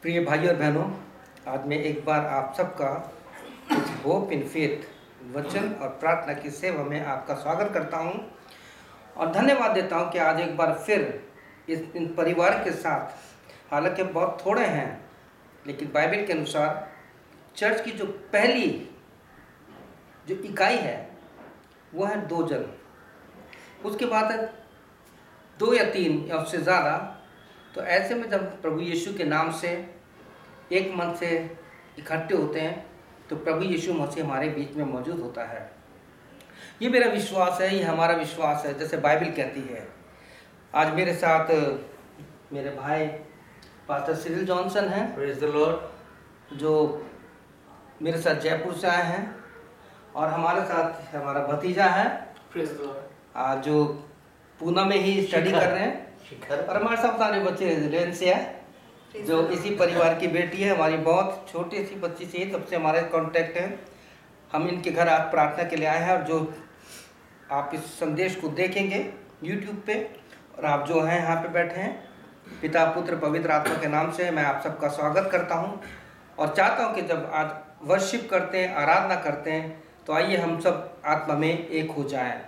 प्रिय भाई और बहनों, आज मैं एक बार आप सबका इस होप इन फेथ वचन और प्रार्थना की सेवा में आपका स्वागत करता हूं और धन्यवाद देता हूं कि आज एक बार फिर इन परिवार के साथ, हालांकि बहुत थोड़े हैं लेकिन बाइबल के अनुसार चर्च की जो पहली जो इकाई है वो है 2 जन, उसके बाद 2 या 3 या उससे ज़्यादा। तो ऐसे में जब प्रभु यीशु के नाम से एक मन से इकट्ठे होते हैं तो प्रभु यीशु मसीह हमारे बीच में मौजूद होता है। ये मेरा विश्वास है, ये हमारा विश्वास है, जैसे बाइबल कहती है। आज मेरे साथ मेरे भाई पास्टर सिरिल जॉनसन हैं, प्रेज द लॉर्ड, जो मेरे साथ जयपुर से आए हैं, और हमारे साथ हमारा भतीजा है प्रेज द लॉर्ड, जो पूना में ही स्टडी कर रहे हैं, और हमारे साथ सारे बच्चे रेन से है जो इसी परिवार की बेटी है। हमारी बहुत छोटी सी बच्ची से ही तब से हमारे कांटेक्ट है। हम इनके घर आज प्रार्थना के लिए आए हैं, और जो आप इस संदेश को देखेंगे यूट्यूब पे, और आप जो हैं यहाँ पे बैठे हैं, पिता पुत्र पवित्र आत्मा के नाम से मैं आप सबका स्वागत करता हूँ और चाहता हूँ कि जब आज वर्शिप करते हैं, आराधना करते हैं, तो आइए हम सब आत्मा में एक हो जाएं।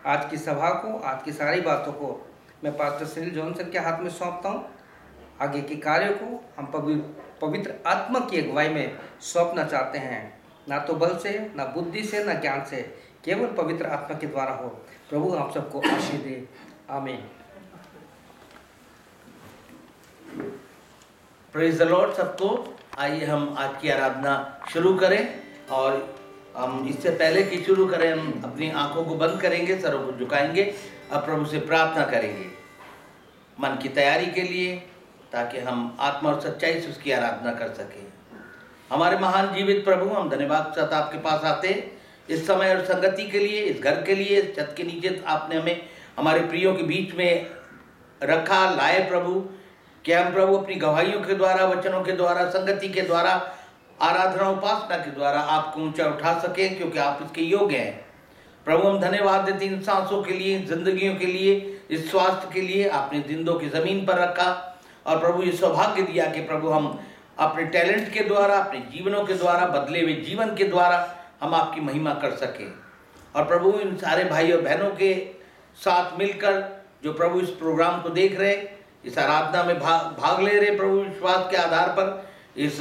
आज की सभा को, आज की सारी बातों को मैं पास्टर सिरिल जॉनसन के हाथ में सौंपता हूँ। आगे के कार्य को हम पवित्र आत्मा की अगुवाई में सौंपना चाहते हैं, ना तो बल से, ना बुद्धि से, ना ज्ञान से, केवल पवित्र आत्मा के द्वारा हो। प्रभु आप सबको आशीष दे, आमीन। प्रेज द लॉर्ड सबको। आइए हम आज की आराधना शुरू करें, और हम इससे पहले कि शुरू करें हम अपनी आंखों को बंद करेंगे, सरों को झुकाएंगे और प्रभु से प्रार्थना करेंगे मन की तैयारी के लिए, ताकि हम आत्मा और सच्चाई से उसकी आराधना कर सकें। हमारे महान जीवित प्रभु, हम धन्यवाद के साथ आपके पास आते इस समय और संगति के लिए, इस घर के लिए, इस छत के नीचे आपने हमें हमारे प्रियों के बीच में रखा, लाए प्रभु, कि हम प्रभु अपनी गवाहियों के द्वारा, वचनों के द्वारा, संगति के द्वारा, आराधना उपासना के द्वारा आपको ऊंचा उठा सकें, क्योंकि आप इसके योग्य हैं। प्रभु हम धन्यवाद देते इन सांसों के लिए, जिंदगियों के लिए, इस स्वास्थ्य के लिए आपने जिंदों की ज़मीन पर रखा, और प्रभु ये सौभाग्य दिया कि प्रभु हम अपने टैलेंट के द्वारा, अपने जीवनों के द्वारा, बदले हुए जीवन के द्वारा हम आपकी महिमा कर सकें। और प्रभु इन सारे भाई और बहनों के साथ मिलकर जो प्रभु इस प्रोग्राम को देख रहे, इस आराधना में भाग ले रहे, प्रभु विश्वास के आधार पर इस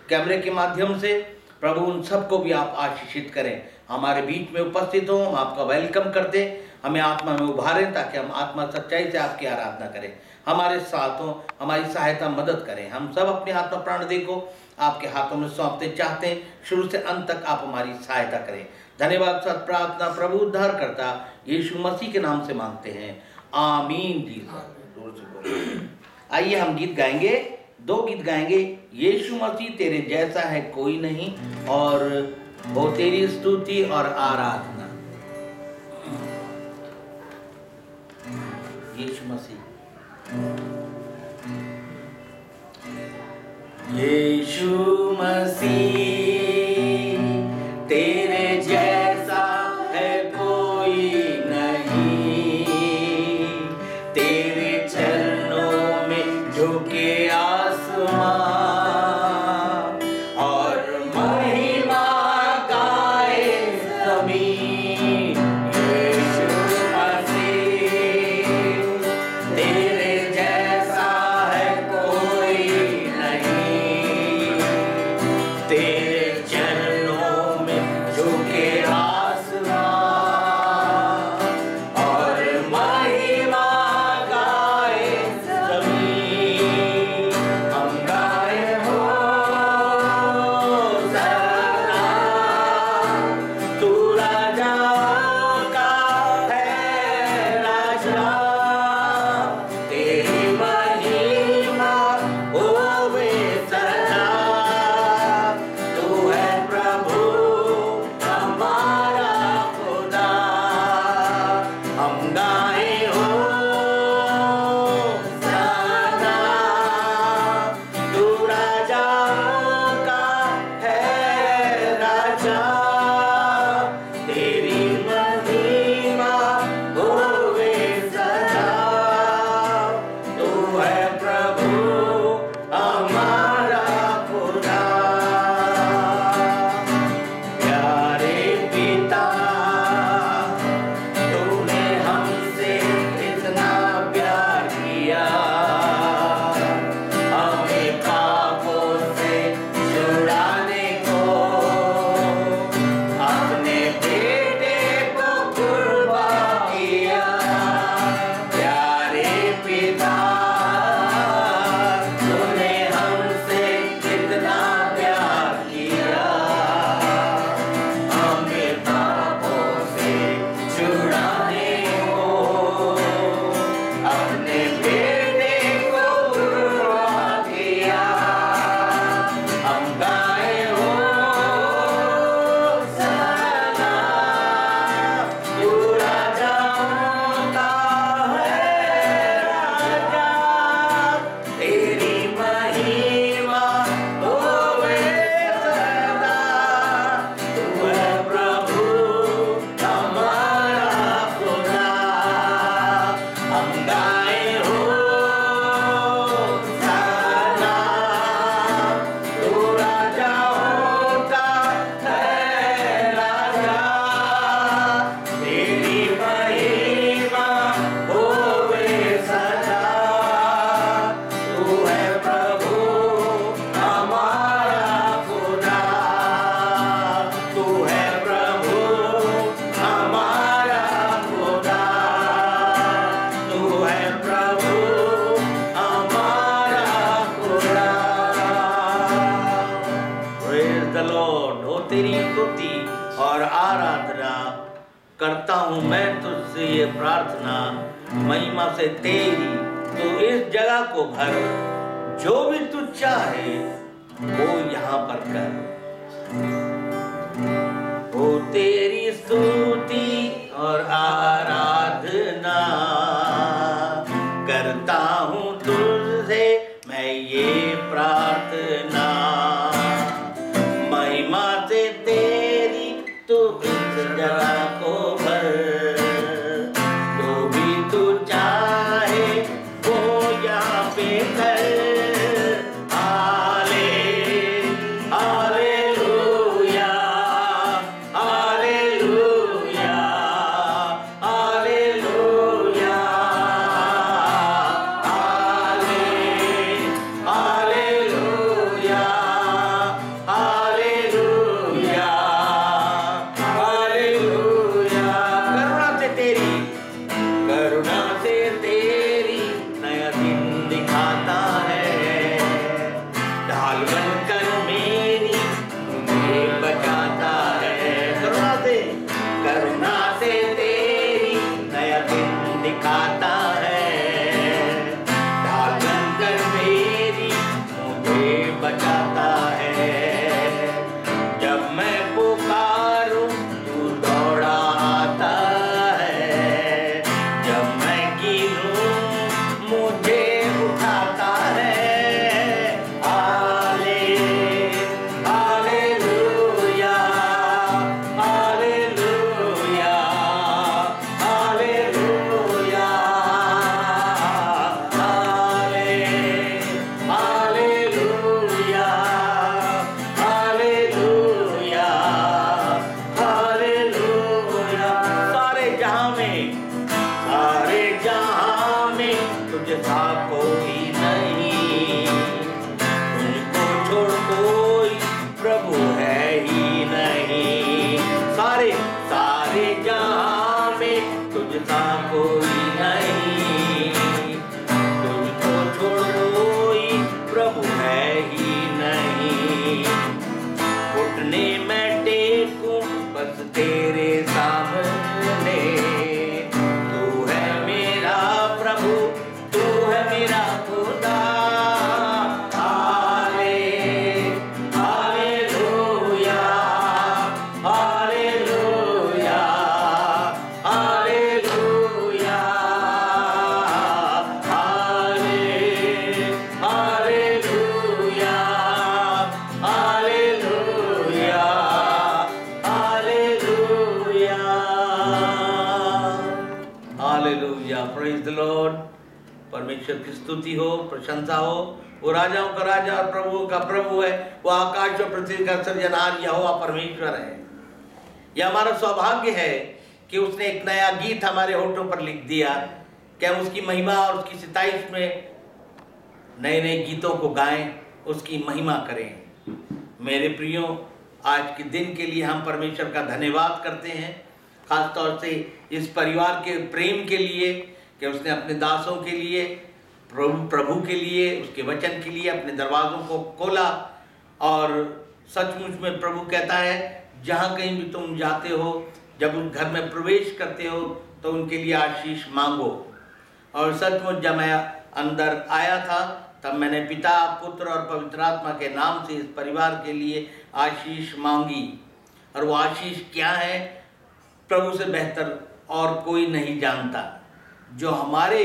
कैमरे के माध्यम से, प्रभु उन सबको भी आप आशीषित करें। हमारे बीच में उपस्थित हो, हम आपका वेलकम करते, हमें आत्मा में उभारें, ताकि हम आत्मा सच्चाई से आपकी आराधना करें। हमारे साथ हो, हमारी सहायता मदद करें। हम सब अपने आत्मा प्राण देखो आपके हाथों में सौंपते चाहते हैं, शुरू से अंत तक आप हमारी सहायता करें। धन्यवाद सत प्रार्थना प्रभु उद्धार करता यीशु मसीह के नाम से मांगते हैं, आमीन जी। आइए हम गीत गाएंगे, 2 गीत गाएंगे। यीशु मसीह तेरे जैसा है कोई नहीं, और हो तेरी स्तुति और आराधना। यीशु मसीह, यीशु मसीह तेरे जैसा है कोई नहीं, तेरे चरणों में झुके आसमां और महिमा गाए ज़मीन। यीशु मसीह तेरे जैसा है कोई नहीं, तेरे चरणों में झुके आसमां और महिमा गाए ज़मीन। तेरी स्तुति और आराधना करता हूँ मैं तुझसे ये प्रार्थना, महिमा से तेरी तो इस जगह को भर, जो भी तू चाहे वो यहाँ पर कर। ओ तेरी स्तुति और आराधना करता हूँ तुझसे मैं ये प्रार्थना, महिमा से तेरी तू इस जगह को भर, जो भी तू चाहे वो यहाँ पे कर। परमेश्वर की स्तुति हो, प्रशंसा हो। वो राजाओं का राजा और प्रभुओं का प्रभु है। वो आकाश और पृथ्वी का सृजनहार यहोवा परमेश्वर है। यह हमारा सौभाग्य है कि उसने एक नया गीत हमारे होठों पर लिख दिया कि हम उसकी महिमा और उसकी सिताइश में नए नए गीतों को गाएं, उसकी महिमा करें। मेरे प्रियो, आज के दिन के लिए हम परमेश्वर का धन्यवाद करते हैं, खास तौर से इस परिवार के प्रेम के लिए कि उसने अपने दासों के लिए, प्रभु के लिए, उसके वचन के लिए अपने दरवाज़ों को खोला। और सचमुच में प्रभु कहता है, जहाँ कहीं भी तुम जाते हो, जब उन घर में प्रवेश करते हो तो उनके लिए आशीष मांगो। और सचमुच जब मैं अंदर आया था तब मैंने पिता, पुत्र और पवित्र आत्मा के नाम से इस परिवार के लिए आशीष मांगी। और वो आशीष क्या है, प्रभु से बेहतर और कोई नहीं जानता। जो हमारे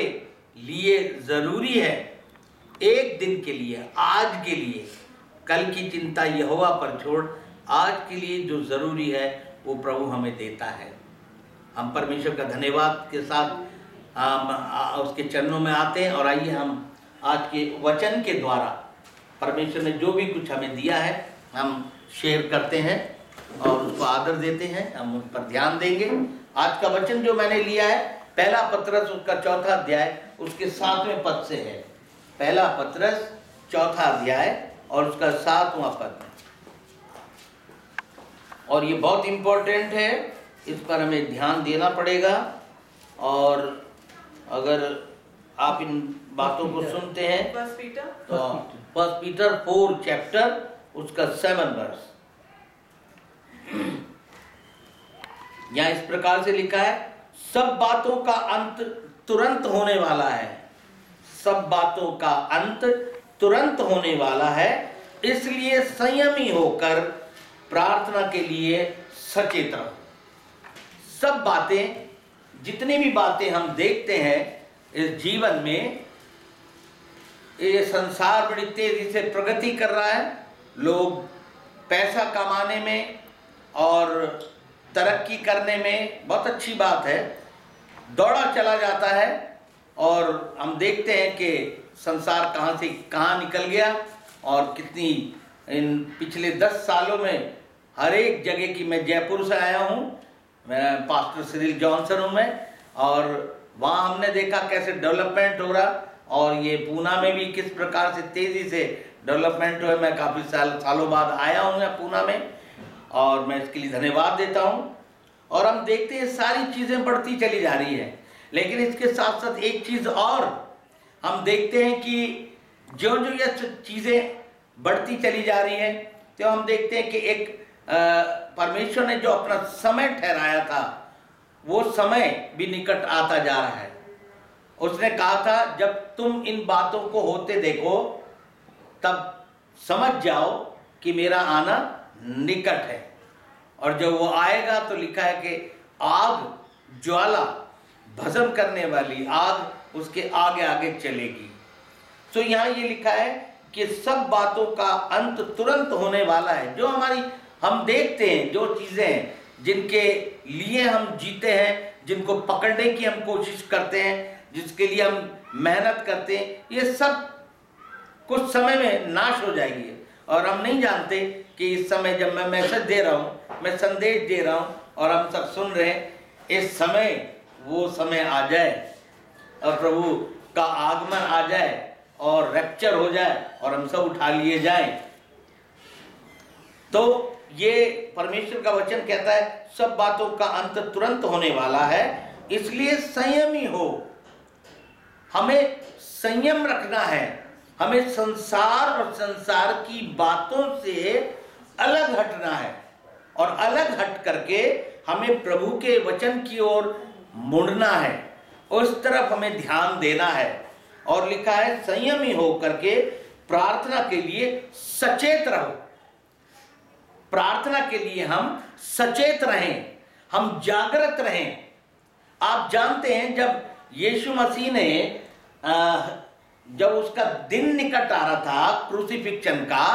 लिए ज़रूरी है, एक दिन के लिए, आज के लिए, कल की चिंता यहोवा पर छोड़, आज के लिए जो ज़रूरी है वो प्रभु हमें देता है। हम परमेश्वर का धन्यवाद के साथ उसके चरणों में आते हैं। और आइए हम आज के वचन के द्वारा परमेश्वर ने जो भी कुछ हमें दिया है हम शेयर करते हैं और उसको आदर देते हैं, हम उस पर ध्यान देंगे। आज का वचन जो मैंने लिया है, पहला पत्रस उसका 4था अध्याय उसके 7वें पद से है। पहला पत्रस 4था अध्याय और उसका 7वां पद। और ये बहुत इंपॉर्टेंट है, इस पर हमें ध्यान देना पड़ेगा। और अगर आप इन बातों को सुनते हैं तो 1 पीटर 4 चैप्टर उसका 7 वर्स। यहाँ इस प्रकार से लिखा है, सब बातों का अंत तुरंत होने वाला है। सब बातों का अंत तुरंत होने वाला है, इसलिए संयमी होकर प्रार्थना के लिए सचेत रहो। सब बातें, जितनी भी बातें हम देखते हैं इस जीवन में, ये संसार बड़ी तेजी से प्रगति कर रहा है। लोग पैसा कमाने में और तरक्की करने में, बहुत अच्छी बात है, दौड़ा चला जाता है। और हम देखते हैं कि संसार कहाँ से कहाँ निकल गया और कितनी इन पिछले 10 सालों में हर एक जगह की, मैं जयपुर से आया हूँ, मैं पास्टर सिरिल जॉनसन हूँ मैं, और वहाँ हमने देखा कैसे डेवलपमेंट हो रहा, और ये पूना में भी किस प्रकार से तेज़ी से डेवलपमेंट हुआ। मैं काफ़ी सालों बाद आया हूँ मैं पूना में, और मैं इसके लिए धन्यवाद देता हूँ। और हम देखते हैं सारी चीज़ें बढ़ती चली जा रही है, लेकिन इसके साथ साथ एक चीज़ और हम देखते हैं कि जो जो ये चीज़ें बढ़ती चली जा रही है, तो हम देखते हैं कि एक परमेश्वर ने जो अपना समय ठहराया था, वो समय भी निकट आता जा रहा है। उसने कहा था, जब तुम इन बातों को होते देखो तब समझ जाओ कि मेरा आना निकट है। और जब वो आएगा तो लिखा है कि आग, ज्वाला, भस्म करने वाली आग उसके आगे आगे चलेगी। तो यहाँ ये लिखा है कि सब बातों का अंत तुरंत होने वाला है। जो हमारी हम देखते हैं, जो चीज़ें हैं जिनके लिए हम जीते हैं, जिनको पकड़ने की हम कोशिश करते हैं, जिसके लिए हम मेहनत करते हैं, ये सब कुछ समय में नाश हो जाएगी। और हम नहीं जानते कि इस समय जब मैं मैसेज दे रहा हूँ, मैं संदेश दे रहा हूँ और हम सब सुन रहे हैं, इस समय वो समय आ जाए और प्रभु का आगमन आ जाए और रैप्चर हो जाए और हम सब उठा लिए जाएं। तो ये परमेश्वर का वचन कहता है, सब बातों का अंत तुरंत होने वाला है, इसलिए संयमी हो। हमें संयम रखना है, हमें संसार और संसार की बातों से अलग हटना है, और अलग हट करके हमें प्रभु के वचन की ओर मुड़ना है, उस तरफ हमें ध्यान देना है। और लिखा है, संयमी हो करके प्रार्थना के लिए सचेत रहो। प्रार्थना के लिए हम सचेत रहें, हम जागृत रहें। आप जानते हैं, जब यीशु मसीह ने जब उसका दिन निकट आ रहा था क्रूसिफिक्शन का,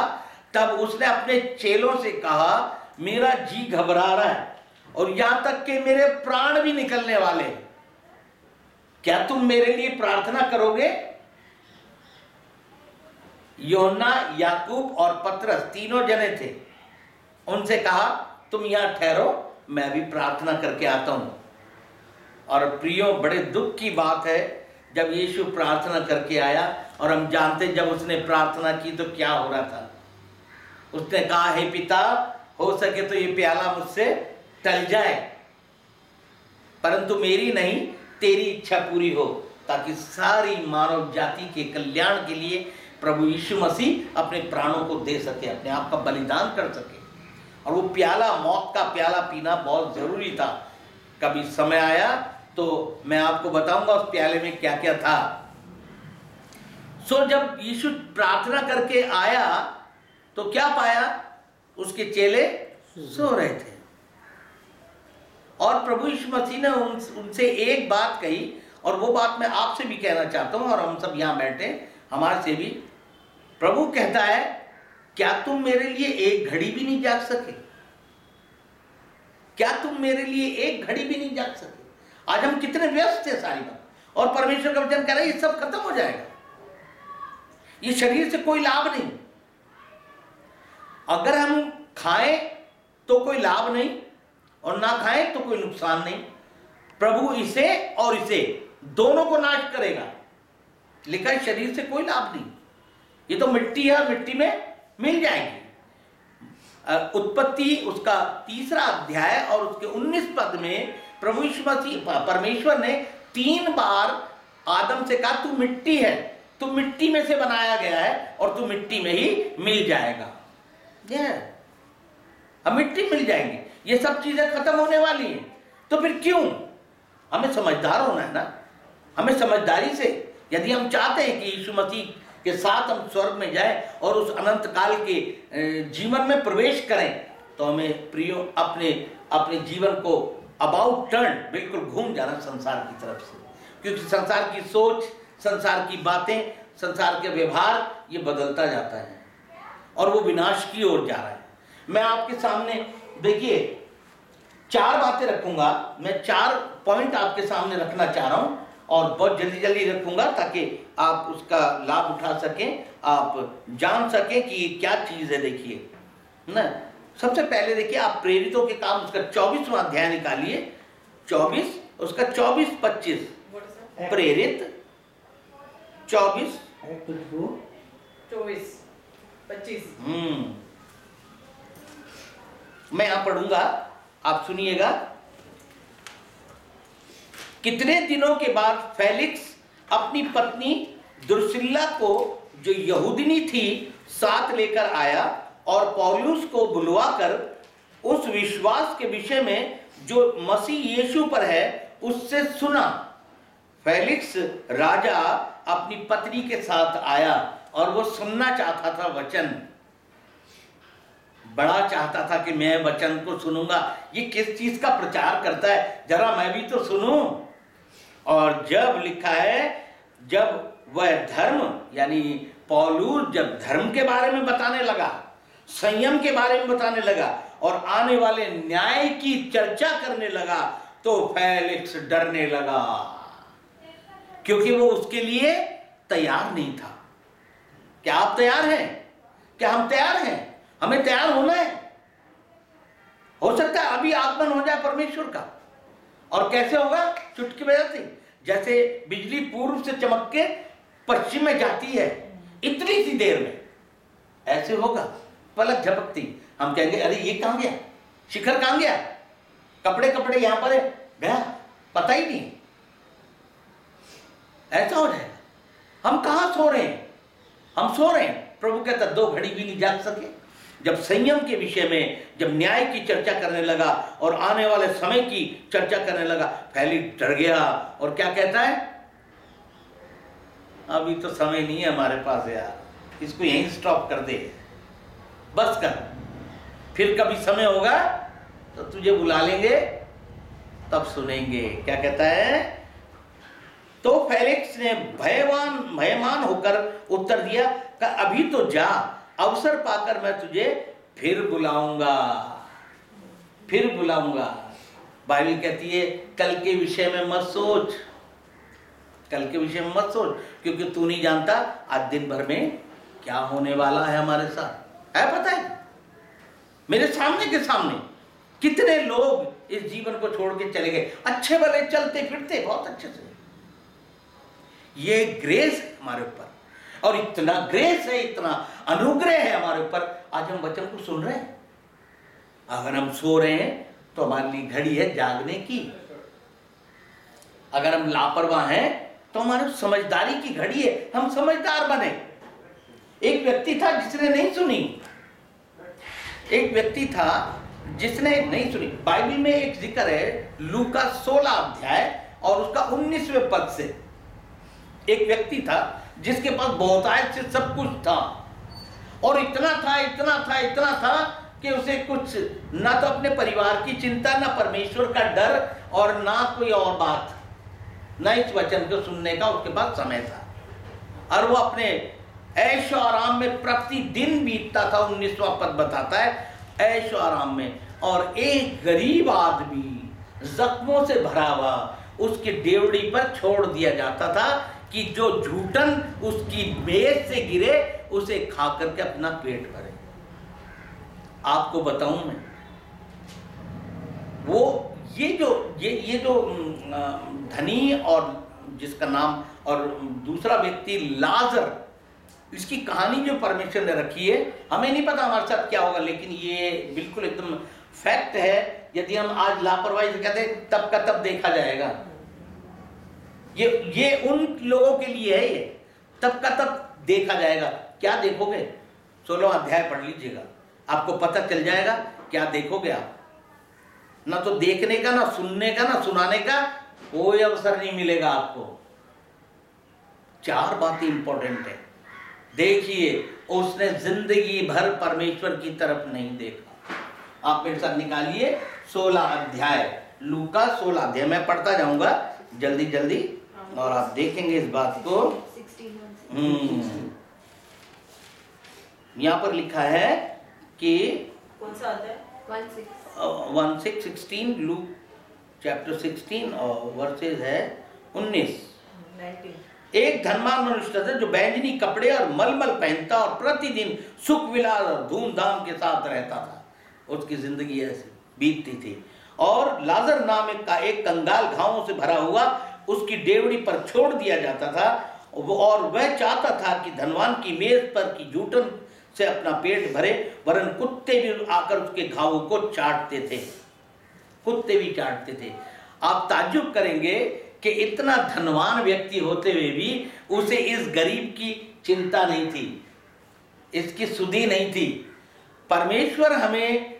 तब उसने अपने चेलों से कहा, मेरा जी घबरा रहा है और यहां तक कि मेरे प्राण भी निकलने वाले, क्या तुम मेरे लिए प्रार्थना करोगे? यूहन्ना, याकूब और पतरस तीनों जने थे। उनसे कहा, तुम यहां ठहरो, मैं भी प्रार्थना करके आता हूं। और प्रियो, बड़े दुख की बात है जब यीशु प्रार्थना करके आया, और हम जानते जब उसने प्रार्थना की तो क्या हो रहा था। उसने कहा, हे पिता, हो सके तो ये प्याला मुझसे टल जाए, परंतु मेरी नहीं तेरी इच्छा पूरी हो, ताकि सारी मानव जाति के कल्याण के लिए प्रभु यीशु मसीह अपने प्राणों को दे सके, अपने आप का बलिदान कर सके। और वो प्याला, मौत का प्याला पीना बहुत जरूरी था। कभी समय आया तो मैं आपको बताऊंगा उस प्याले में क्या क्या था। सो जब यीशु प्रार्थना करके आया तो क्या पाया? उसके चेले सो रहे थे। और प्रभु यीशु मसीह ने उनसे एक बात कही, और वो बात मैं आपसे भी कहना चाहता हूं, और हम सब यहां बैठे हमारे से भी। प्रभु कहता है, क्या तुम मेरे लिए एक घड़ी भी नहीं जाग सके? क्या तुम मेरे लिए एक घड़ी भी नहीं जाग सके? आज हम कितने व्यस्त थे सारी बात, और परमेश्वर का वचन कह रहा है ये सब खत्म हो जाएगा, ये शरीर से कोई लाभ नहीं। अगर हम खाएं तो कोई लाभ नहीं, और ना खाएं तो कोई नुकसान नहीं। प्रभु इसे और इसे दोनों को नाश करेगा। लिखा है, शरीर से कोई लाभ नहीं, ये तो मिट्टी है, मिट्टी में मिल जाएगी। उत्पत्ति उसका 3 अध्याय और उसके 19 पद में प्रभु यीशु मसीह परमेश्वर ने 3 बार आदम से कहा, तू मिट्टी है, तू मिट्टी में से बनाया गया है और तू मिट्टी में ही मिल जाएगा। हम मिट्टी मिल जाएंगे, ये सब चीजें खत्म होने वाली हैं। तो फिर क्यों? हमें समझदार होना है ना। हमें समझदारी से, यदि हम चाहते हैं कि यीशु मसीह के साथ हम स्वर्ग में जाएं और उस अनंत काल के जीवन में प्रवेश करें, तो हमें प्रियो अपने जीवन को अबाउट टर्न, बिल्कुल घूम जाना संसार की तरफ से, क्योंकि संसार की सोच, संसार की बातें, संसार के व्यवहार ये बदलता जाता है और वो विनाश की ओर जा रहा है। मैं आपके सामने देखिए 4 बातें रखूंगा, मैं 4 पॉइंट आपके सामने रखना चाह रहा हूं और बहुत जल्दी जल्दी रखूंगा ताकि आप उसका लाभ उठा सकें, आप जान सकें कि ये क्या चीज है। देखिए ना, सबसे पहले देखिए आप प्रेरितों के काम उसका 24वां अध्याय निकालिए, 24 उसका 24-25 प्रेरित 24-25 मैं यहां पढ़ूंगा, आप सुनिएगा। कितने दिनों के बाद फेलिक्स अपनी पत्नी दुर्सिल्ला को, जो यहूदिनी थी, साथ लेकर आया और पौलुस को बुलवाकर उस विश्वास के विषय में जो मसीह यीशु पर है उससे सुना। फेलिक्स राजा अपनी पत्नी के साथ आया और वो सुनना चाहता था वचन, बड़ा चाहता था कि मैं वचन को सुनूंगा, ये किस चीज का प्रचार करता है, जरा मैं भी तो सुनूं। और जब लिखा है, जब वह धर्म यानी पौलुस जब धर्म के बारे में बताने लगा, संयम के बारे में बताने लगा और आने वाले न्याय की चर्चा करने लगा, तो फेलिक्स डरने लगा, क्योंकि वो उसके लिए तैयार नहीं था। क्या आप तैयार हैं? क्या हम तैयार हैं? हमें तैयार होना है। हो सकता है अभी आगमन हो जाए परमेश्वर का, और कैसे होगा? चुटकी बजाते, जैसे बिजली पूर्व से चमक के पश्चिम में जाती है, इतनी सी देर में ऐसे होगा, पलक झपकती। हम कहेंगे अरे ये कहां गया, शिखर कहां गया, कपड़े कपड़े यहां पर है, गया, पता ही नहीं। ऐसा हो जाएगा। हम कहां सो रहे हैं? हम सो रहे हैं। प्रभु कहता 2 घड़ी भी नहीं जाग सके। जब संयम के विषय में, जब न्याय की चर्चा करने लगा और आने वाले समय की चर्चा करने लगा, फेलिक्स डर गया और क्या कहता है, अभी तो समय नहीं है हमारे पास यार, इसको यहीं स्टॉप कर दे, बस कर, फिर कभी समय होगा तो तुझे बुला लेंगे, तब सुनेंगे। क्या कहता है? तो फेलिक्स ने भयमान होकर उत्तर दिया कि अभी तो जा, अवसर पाकर मैं तुझे फिर बुलाऊंगा, फिर बुलाऊंगा। बाइबल कहती है कल के विषय में मत सोच, कल के विषय में मत सोच, क्योंकि तू नहीं जानता आज दिन भर में क्या होने वाला है हमारे साथ। है पता है, मेरे सामने के सामने कितने लोग इस जीवन को छोड़ के चले गए, अच्छे भले चलते फिरते बहुत अच्छे से। ये ग्रेस है हमारे ऊपर, और इतना ग्रेस है, इतना अनुग्रह है हमारे ऊपर, आज हम वचन को सुन रहे हैं। अगर हम सो रहे हैं तो हमारे लिए घड़ी है जागने की, अगर हम लापरवाह हैं तो हमारी समझदारी की घड़ी है, हम समझदार बने। एक व्यक्ति था जिसने नहीं सुनी, एक व्यक्ति था जिसने नहीं सुनी। बाइबल में एक जिक्र है लूका 16 अध्याय और उसका 19वें पद से। एक व्यक्ति था जिसके पास बहुतायत से सब कुछ था, और इतना था, इतना था, इतना था कि उसे कुछ ना तो अपने परिवार की चिंता, ना परमेश्वर का डर, और ना कोई और बात, ना इस वचन को सुनने का उसके पास समय था। और वो अपने ऐशो आराम में प्रतिदिन बीतता था। 19वां पद बताता है ऐशो आराम में। और एक गरीब आदमी जख्मों से भरा हुआ उसकी डेवड़ी पर छोड़ दिया जाता था कि जो झूठन उसकी मेज से गिरे उसे खा करके अपना पेट भरे। आपको बताऊं मैं, वो ये जो धनी और जिसका नाम, और दूसरा व्यक्ति लाजर, इसकी कहानी जो परमेश्वर ने रखी है, हमें नहीं पता हमारे साथ क्या होगा, लेकिन ये बिल्कुल एकदम फैक्ट है। यदि हम आज लापरवाही से कहते हैं तब का तब देखा जाएगा, ये उन लोगों के लिए है, ये तब का तब देखा जाएगा। क्या देखोगे? 16वां अध्याय पढ़ लीजिएगा, आपको पता चल जाएगा क्या देखोगे आप। ना तो देखने का, ना सुनने का, ना सुनाने का कोई अवसर नहीं मिलेगा आपको। 4 बातें इंपॉर्टेंट है। देखिए, उसने जिंदगी भर परमेश्वर की तरफ नहीं देखा। आप मेरे साथ निकालिए 16 अध्याय, लूका 16 अध्याय, मैं पढ़ता जाऊंगा जल्दी जल्दी और आप देखेंगे इस बात को। यहाँ पर लिखा है कि कौन सा आता है? 16 लूक चैप्टर 16 और वर्सेस है 19। 19। एक धनवान मनुष्य था जो बैंगनी कपड़े और मलमल पहनता और प्रतिदिन सुख विलास और धूमधाम के साथ रहता था। उसकी जिंदगी ऐसी बीतती थी। और लाजर नाम का एक कंगाल घावों से भरा हुआ उसकी डेवड़ी पर छोड़ दिया जाता था, और वह चाहता था कि धनवान की मेज पर की जूठन से अपना पेट भरे, वरन कुत्ते भी आकर उसके घावों को चाटते थे। कुत्ते भी चाटते थे। आप ताज्जुब करेंगे कि इतना धनवान व्यक्ति होते हुए भी उसे इस गरीब की चिंता नहीं थी, इसकी सुधि नहीं थी। परमेश्वर हमें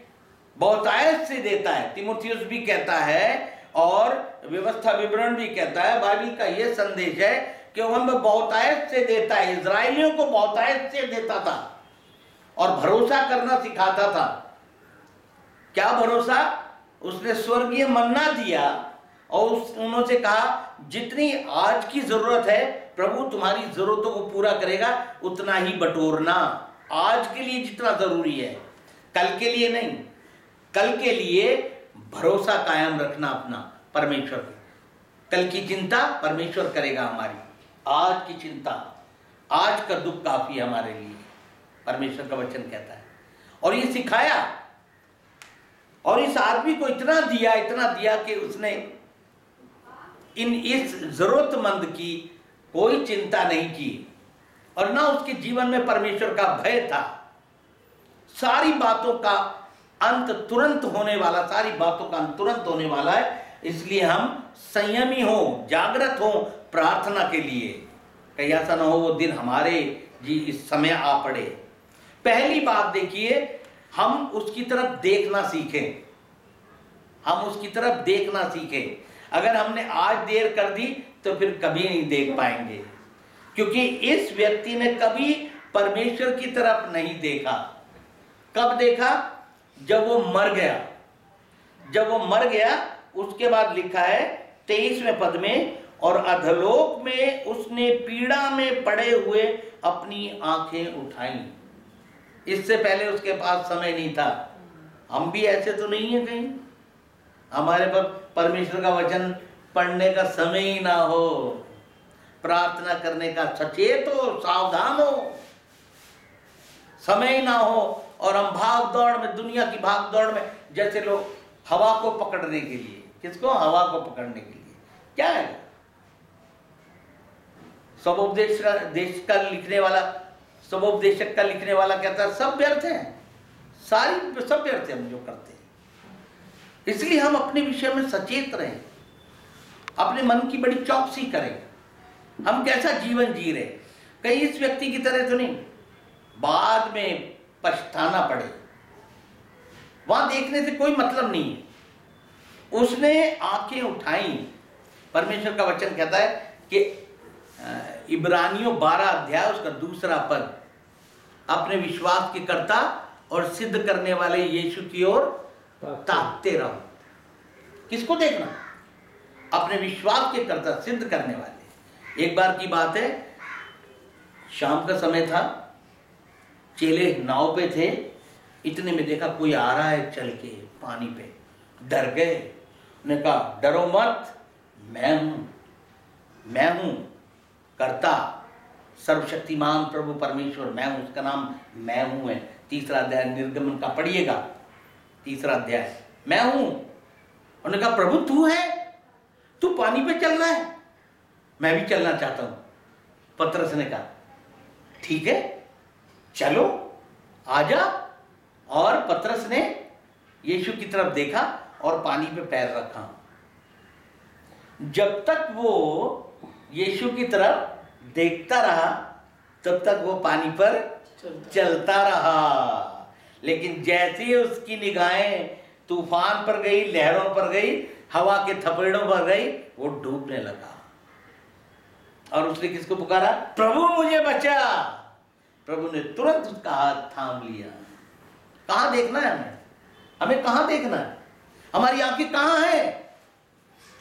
बहुतायत से देता है, तीमुथियुस भी कहता है और व्यवस्था विवरण भी कहता है। बाइबल का यह संदेश है कि वो हमें बहुतायत से देता है। इजराइलियों को बहुतायत से देता था और भरोसा करना सिखाता था। क्या भरोसा? उसने स्वर्गीय मन्ना दिया और उन्होंने कहा जितनी आज की जरूरत है प्रभु तुम्हारी जरूरतों को पूरा करेगा, उतना ही बटोरना। आज के लिए जितना जरूरी है, कल के लिए नहीं। कल के लिए भरोसा कायम रखना अपना परमेश्वर पे। कल की चिंता परमेश्वर करेगा हमारी, आज की चिंता, आज का दुख काफी है हमारे लिए, परमेश्वर का वचन कहता है। और ये सिखाया, और इस आदमी को इतना दिया कि उसने इस जरूरतमंद की कोई चिंता नहीं की, और ना उसके जीवन में परमेश्वर का भय था। सारी बातों का अंत तुरंत होने वाला, सारी बातों का अंत तुरंत होने वाला है। इसलिए हम संयमी हो, जागृत हो प्रार्थना के लिए, कहीं ऐसा ना हो वो दिन हमारे इस समय आ पड़े। पहली बात देखिए, हम उसकी तरफ देखना सीखें। हम उसकी तरफ देखना सीखें। अगर हमने आज देर कर दी तो फिर कभी नहीं देख पाएंगे, क्योंकि इस व्यक्ति ने कभी परमेश्वर की तरफ नहीं देखा। कब देखा? जब वो मर गया। जब वो मर गया उसके बाद लिखा है 23वें पद में, और अधलोक में उसने पीड़ा में पड़े हुए अपनी आंखें उठाई। इससे पहले उसके पास समय नहीं था। हम भी ऐसे तो नहीं है कहीं हमारे पर परमेश्वर का वचन पढ़ने का समय ही ना हो, प्रार्थना करने का, सचेत हो, सावधान हो, समय ही ना हो, और हम भाग दौड़ में, दुनिया की भाग दौड़ में, जैसे लोग हवा को पकड़ने के लिए, किसको? हवा को पकड़ने के लिए। क्या है? सबोपदेश का लिखने वाला, सबोपदेशक का लिखने वाला कहता है सब व्यर्थ है, सब व्यर्थ है हम जो करते हैं। इसलिए हम अपने विषय में सचेत रहें, अपने मन की बड़ी चौकसी करें, हम कैसा जीवन जी रहे। कहीं इस व्यक्ति की तरह तो नहीं बाद में पछताना पड़े। वहां देखने से कोई मतलब नहीं है। उसने आंखें उठाई। परमेश्वर का वचन कहता है कि इब्रानियों 12 अध्याय उसका 2 पद, अपने विश्वास के कर्ता और सिद्ध करने वाले यीशु की ओर ताकते रहो। किसको देखना? अपने विश्वास के कर्ता, सिद्ध करने वाले। एक बार की बात है, शाम का समय था, चेले नाव पे थे, इतने में देखा कोई आ रहा है चल के पानी पे। डर गए। उन्होंने कहा डरो मत, मैं हूं कर्ता, सर्वशक्तिमान प्रभु परमेश्वर, मैं हूं। उसका नाम मैं हूं है। 3 अध्याय निर्गमन का पढ़िएगा, 3 अध्याय, मैं हूं। उन्होंने कहा प्रभु तू है, तू पानी पे चल रहा है, मैं भी चलना चाहता हूं। पतरस ने कहा ठीक है चलो आजा। और पतरस ने यीशु की तरफ देखा और पानी पे पैर रखा। जब तक वो यीशु की तरफ देखता रहा तब तक वो पानी पर चलता रहा। लेकिन जैसे ही उसकी निगाहें तूफान पर गई, लहरों पर गई, हवा के थपेड़ों पर गई, वो डूबने लगा। और उसने किसको पुकारा? प्रभु मुझे बचा। प्रभु ने तुरंत उसका हाथ थाम लिया। कहां देखना है हमें? हमें कहां देखना है? हमारी आंखें कहां है?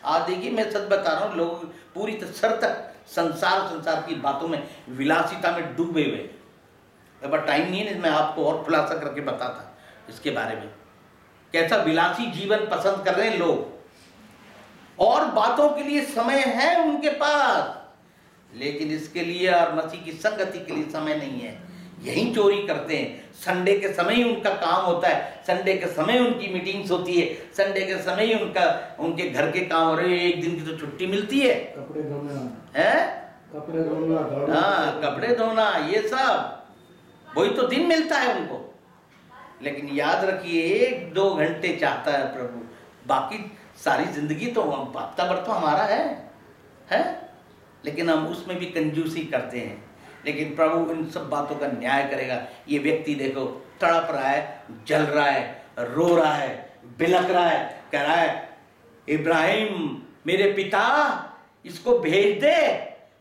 आज देखिए, मैं सच बता रहा हूं, लोग पूरी सर तक संसार की बातों में, विलासिता में डूबे हुए। अब टाइम नहीं है, मैं आपको और खुलासा करके बताता इसके बारे में, कैसा विलासी जीवन पसंद कर रहे हैं लोग, और बातों के लिए समय है उनके पास, लेकिन इसके लिए और मसीह की संगति के लिए समय नहीं है। यही चोरी करते हैं। संडे के समय ही उनका काम होता है, संडे के समय उनकी मीटिंग्स होती है, संडे के समय ही उनके घर के काम हो रहे हैं। एक दिन की तो छुट्टी मिलती है, कपड़े धोना है, कपड़े धोना, हाँ, कपड़े धोना, ये सब वही तो दिन मिलता है उनको। लेकिन याद रखिए, 1-2 घंटे चाहता है प्रभु, बाकी सारी जिंदगी तो हफ्ता भर तो हमारा है? लेकिन हम उसमें भी कंजूसी करते हैं। लेकिन प्रभु इन सब बातों का न्याय करेगा। ये व्यक्ति देखो, तड़प रहा है, जल रहा है, रो रहा है, बिलक रहा है, कह रहा है, इब्राहिम मेरे पिता, इसको भेज दे,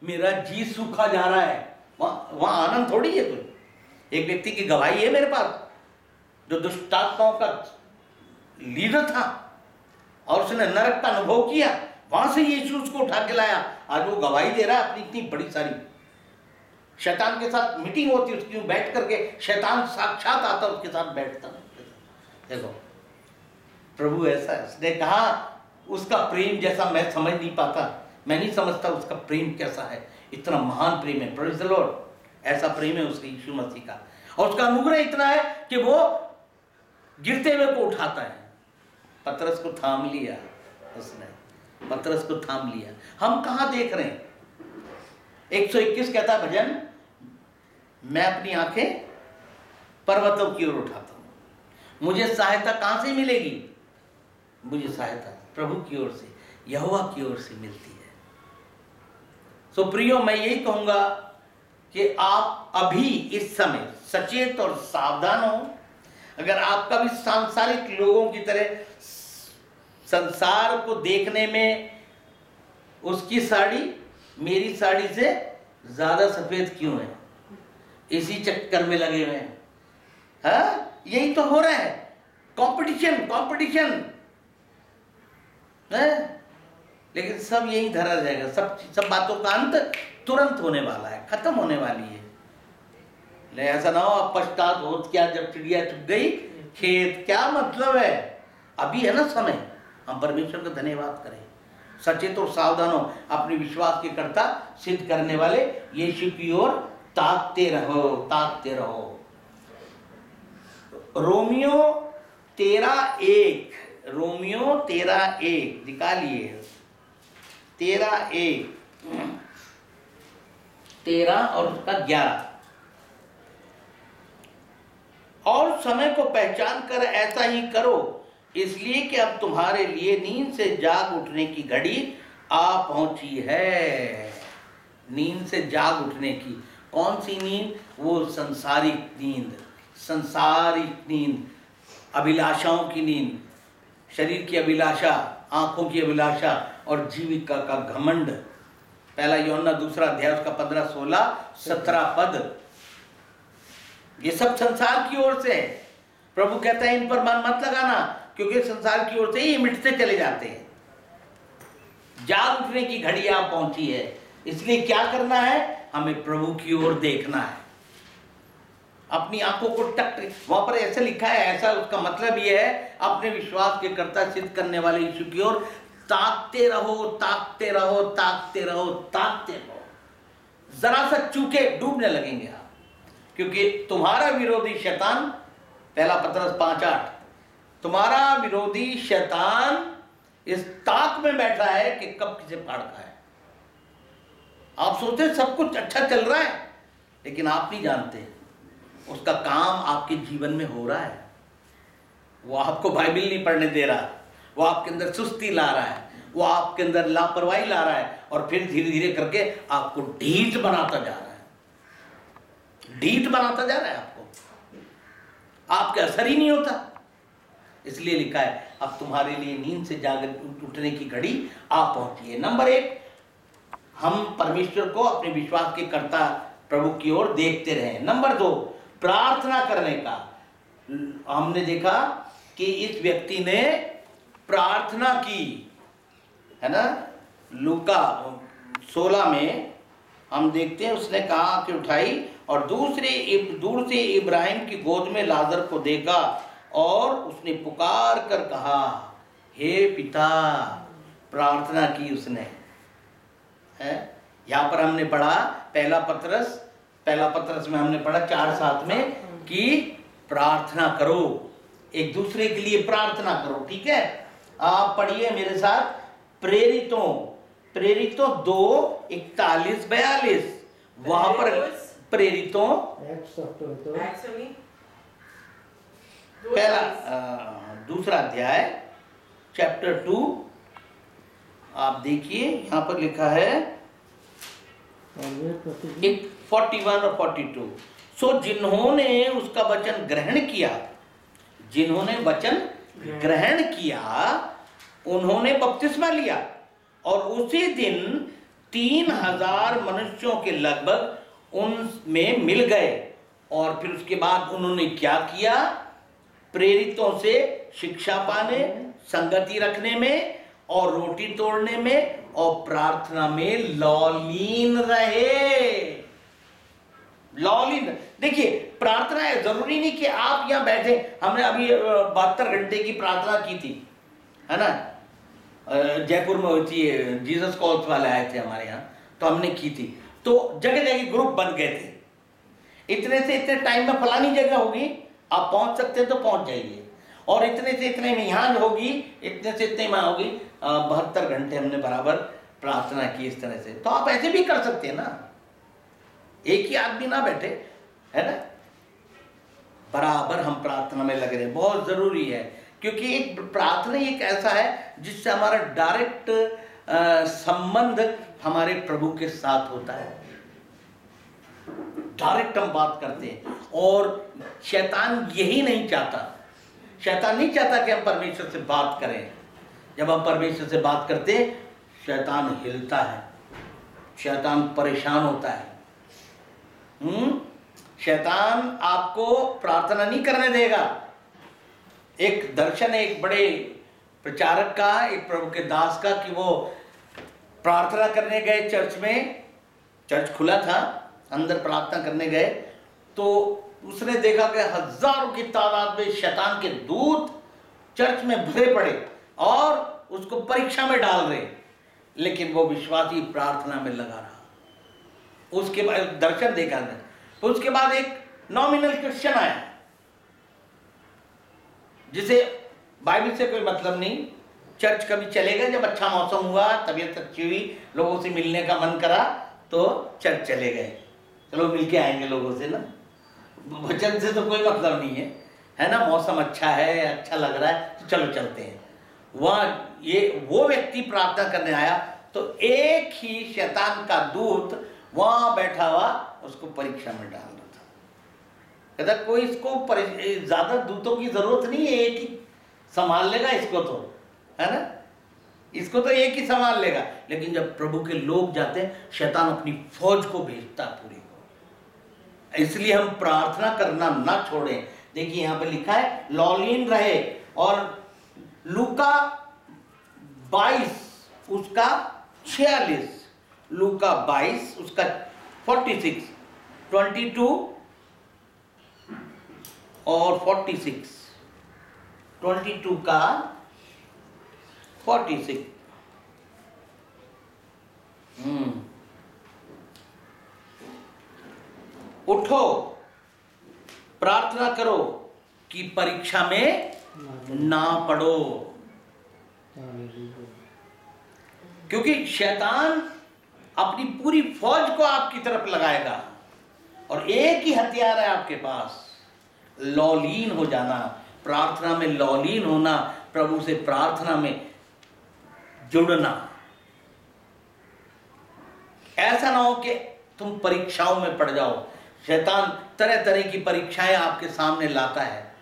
मेरा जी सूखा जा रहा है। वहां आनंद थोड़ी है कुछ। एक व्यक्ति की गवाही है मेरे पास, जो दुष्टात्माओं का लीडर था और उसने नरक का अनुभव किया, वहां से यीशु उसको उठा के लाया। आज वो गवाही दे रहा है अपनी इतनी बड़ी सारी। शैतान के साथ मीटिंग होती है उसकी, बैठ करके शैतान साक्षात आता उसके साथ बैठता। देखो प्रभु ऐसा है, उसने कहा उसका प्रेम जैसा मैं समझ नहीं पाता, मैं नहीं समझता उसका प्रेम कैसा है। इतना महान प्रेम है, प्रेज़ द लॉर्ड, ऐसा प्रेम है उसके यीशु मसीह का। और उसका अनुग्रह इतना है कि वो गिरते हुए को उठाता है। पतरस को थाम लिया उसने, पतरस को थाम लिया। हम कहां देख रहे हैं? 121 कहता है भजन, मैं अपनी आंखें पर्वतों की ओर उठाता हूं, मुझे सहायता कहां से मिलेगी? मुझे सहायता प्रभु की ओर से, यहोवा की ओर से मिलती है। सो प्रियो, मैं यही कहूंगा कि आप अभी इस समय सचेत और सावधान हो। अगर आपका भी सांसारिक लोगों की तरह संसार को देखने में उसकी साड़ी मेरी साड़ी से ज्यादा सफेद क्यों है, इसी चक्कर में लगे हुए हैं। हाँ, यही तो हो रहा है, कंपटीशन है। लेकिन सब यही धरा जाएगा। सब बातों का अंत तुरंत होने वाला है, खत्म होने वाली है। ऐसा ना हो आप पछतात हो, क्या जब चिड़िया चुग गई खेत, क्या मतलब है? अभी है ना समय, हम परमेश्वर का धन्यवाद करें। सचेत और सावधान हो, अपने विश्वास के कर्ता सिद्ध करने वाले यीशु की ओर ताकते रहो। रोमियो 13:1, रोमियो 13:1 निकालिए। 13:1, 13 और उसका 11। और समय को पहचान कर ऐसा ही करो, इसलिए कि अब तुम्हारे लिए नींद से जाग उठने की घड़ी आ पहुंची है। नींद से जाग उठने की, कौन सी नींद? वो संसारिक नींद, अभिलाषाओं की नींद, शरीर की अभिलाषा, आंखों की अभिलाषा और जीविका का घमंड। पहला यूहन्ना 2 अध्याय उसका 15, 16, 17 पद। ये सब संसार की ओर से है। प्रभु कहता है इन पर मन मत लगाना, क्योंकि संसार की ओर से ही मिटते चले जाते हैं। जाग उठने की घड़ी आप पहुंची है, इसलिए क्या करना है? हमें प्रभु की ओर देखना है। अपनी आंखों को वहां पर ऐसे लिखा है, ऐसा उसका मतलब यह है, अपने विश्वास के कर्ता सिद्ध करने वाले यीशु की ओर ताकते रहो। जरा सा चूके डूबने लगेंगे आप, क्योंकि तुम्हारा विरोधी शैतान, पहला पतरस 5:8, तुम्हारा विरोधी शैतान इस ताक में बैठा है कि कब किसे फाड़ खाए। आप सोचते सब कुछ अच्छा चल रहा है, लेकिन आप नहीं जानते उसका काम आपके जीवन में हो रहा है। वो आपको बाइबल नहीं पढ़ने दे रहा, वो आपके अंदर सुस्ती ला रहा है, वो आपके अंदर लापरवाही ला रहा है, और फिर धीरे धीरे करके आपको ढीठ बनाता जा रहा है। आपको, आपके असर ही नहीं होता। इसलिए लिखा है अब तुम्हारे लिए नींद से जाग उठने की घड़ी आ पहुंची है। नंबर 1, हम परमेश्वर को अपने विश्वास के कर्ता प्रभु की ओर देखते रहे। नंबर 2, प्रार्थना करने का। हमने देखा कि इस व्यक्ति ने प्रार्थना की, है ना। लूका 16 में हम देखते हैं उसने कहा आंखें उठाई और दूर से इब्राहिम की गोद में लाजर को देखा और उसने पुकार कर कहा हे पिता। प्रार्थना की उसने, है। यहाँ पर हमने पढ़ा पहला पत्रस में हमने पढ़ा 4:7 में कि प्रार्थना करो, एक दूसरे के लिए प्रार्थना करो, ठीक है। आप पढ़िए मेरे साथ प्रेरितों 2:41-42, वहां पर प्रेरितों पहला दूसरा अध्याय चैप्टर 2, आप देखिए यहाँ पर लिखा है 41 और 42। सो जिन्होंने उसका वचन ग्रहण किया उन्होंने बपतिस्मा लिया और उसी दिन 3000 मनुष्यों के लगभग उनमें मिल गए। और फिर उसके बाद उन्होंने क्या किया? प्रेरितों से शिक्षा पाने, संगति रखने में और रोटी तोड़ने में और प्रार्थना में लौलीन रहे। लौलीन, देखिए प्रार्थना है, जरूरी नहीं कि आप यहां बैठे। हमने अभी 72 घंटे की प्रार्थना की थी, है ना। जयपुर में होती है, जीसस कॉल्स वाले आए थे हमारे यहाँ, तो हमने की थी। तो जगह जगह ग्रुप बन गए थे। इतने से इतने टाइम में फलानी जगह होगी, आप पहुंच सकते हैं तो पहुंच जाइए, और इतने से इतने में यहाँ होगी, इतने से इतने में होगी। 72 घंटे हमने बराबर प्रार्थना की इस तरह से। तो आप ऐसे भी कर सकते हैं ना, एक ही आदमी ना बैठे, है ना। बराबर हम प्रार्थना में लगे रहे, बहुत जरूरी है, क्योंकि एक प्रार्थना एक ऐसा है जिससे हमारा डायरेक्ट संबंध हमारे प्रभु के साथ होता है। डायरेक्ट हम बात करते हैं, और शैतान यही नहीं चाहता। शैतान नहीं चाहता कि हम परमेश्वर से बात करें। जब हम परमेश्वर से बात करते हैं, शैतान हिलता है, शैतान परेशान होता है। शैतान आपको प्रार्थना नहीं करने देगा। एक दर्शन है एक बड़े प्रचारक का, एक प्रभु के दास का, कि वो प्रार्थना करने गए चर्च में, चर्च खुला था, अंदर प्रार्थना करने गए, तो उसने देखा कि हजारों की तादाद में शैतान के दूत चर्च में भरे पड़े और उसको परीक्षा में डाल रहे, लेकिन वो विश्वासी प्रार्थना में लगा रहा। उसके बाद दर्शन देखा ने, तो उसके बाद एक नॉमिनल क्रिश्चियन आया जिसे बाइबल से कोई मतलब नहीं। चर्च कभी चले गए, जब अच्छा मौसम हुआ, तबीयत अच्छी हुई, लोगों से मिलने का मन करा, तो चर्च चले गए। चलो मिलके आएंगे लोगों से ना, वचन से तो कोई मतलब नहीं है ना। मौसम अच्छा है, अच्छा लग रहा है, तो चलो चलते हैं। वहाँ वो व्यक्ति प्रार्थना करने आया, तो एक ही शैतान का दूत वहां बैठा हुआ उसको परीक्षा में डाल रहा था। कहता कोई इसको ज्यादा दूतों की जरूरत नहीं है, एक ही संभाल लेगा इसको, तो है ना, इसको तो एक ही संभाल लेगा। लेकिन जब प्रभु के लोग जाते हैं, शैतान अपनी फौज को भेजता पूरी को। इसलिए हम प्रार्थना करना ना छोड़ें। देखिए यहां पे लिखा है लौलीन रहे, और लूका 22 उसका 46, लूका 22 उसका 46, 22 और 46, 22 का 46। उठो, प्रार्थना करो कि परीक्षा में ना पड़ो, क्योंकि शैतान अपनी पूरी फौज को आपकी तरफ लगाएगा, और एक ही हथियार है आपके पास, लौलीन हो जाना, प्रार्थना में लौलीन होना, प्रभु से प्रार्थना में जुड़ना। ऐसा ना हो कि तुम परीक्षाओं में पड़ जाओ। शैतान तरह तरह की परीक्षाएं आपके सामने लाता है,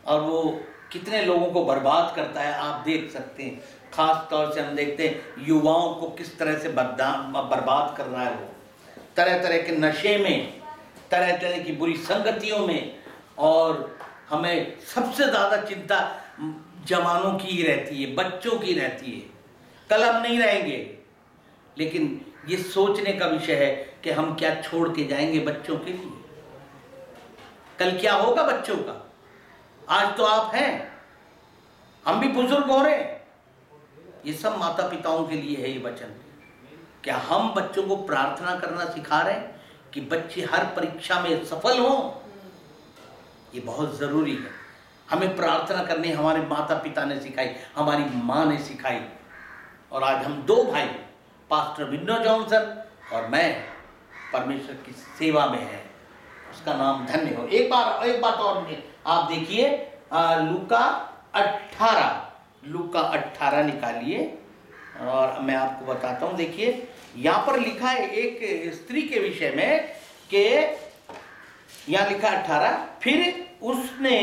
और वो कितने लोगों को बर्बाद करता है, आप देख सकते हैं। खास तौर से हम देखते हैं युवाओं को किस तरह से बर्बाद कर रहा है वो, तरह तरह के नशे में, तरह तरह की बुरी संगतियों में। और हमें सबसे ज़्यादा चिंता जवानों की ही रहती है, बच्चों की रहती है। कल हम नहीं रहेंगे, लेकिन ये सोचने का विषय है कि हम क्या छोड़ के जाएंगे बच्चों के लिए। कल क्या होगा बच्चों का। आज तो आप हैं, हम भी बुजुर्ग हो रहे हैं। ये सब माता पिताओं के लिए है ये वचन। क्या हम बच्चों को प्रार्थना करना सिखा रहे हैं कि बच्चे हर परीक्षा में सफल हों? ये बहुत जरूरी है। हमें प्रार्थना करनी हमारे माता पिता ने सिखाई, हमारी माँ ने सिखाई। और आज हम दो भाई, पास्टर विनो जॉनसन और मैं, परमेश्वर की सेवा में हैं। उसका नाम धन्य हो। एक बात और आप देखिए, लूका 18 निकालिए और मैं आपको बताता हूं। देखिए यहां पर लिखा है एक स्त्री के विषय में कि यहां लिखा 18, फिर उसने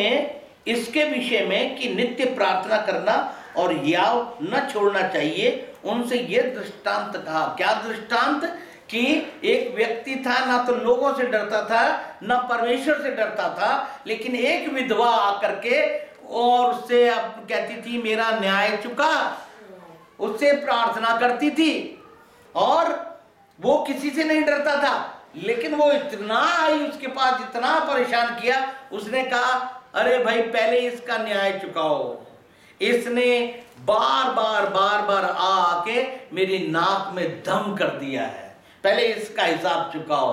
इसके विषय में कि नित्य प्रार्थना करना और याव न छोड़ना चाहिए, उनसे यह दृष्टांत कहा। क्या दृष्टांत? कि एक व्यक्ति था, ना तो लोगों से डरता था ना परमेश्वर से डरता था, लेकिन एक विधवा आकर के और उससे अब कहती थी मेरा न्याय चुका, उससे प्रार्थना करती थी और वो किसी से नहीं डरता था। लेकिन वो इतना आई उसके पास, इतना परेशान किया, उसने कहा अरे भाई पहले इसका न्याय चुकाओ। इसने बार बार आके मेरी नाक में दम कर दिया है, पहले इसका हिसाब चुकाओ।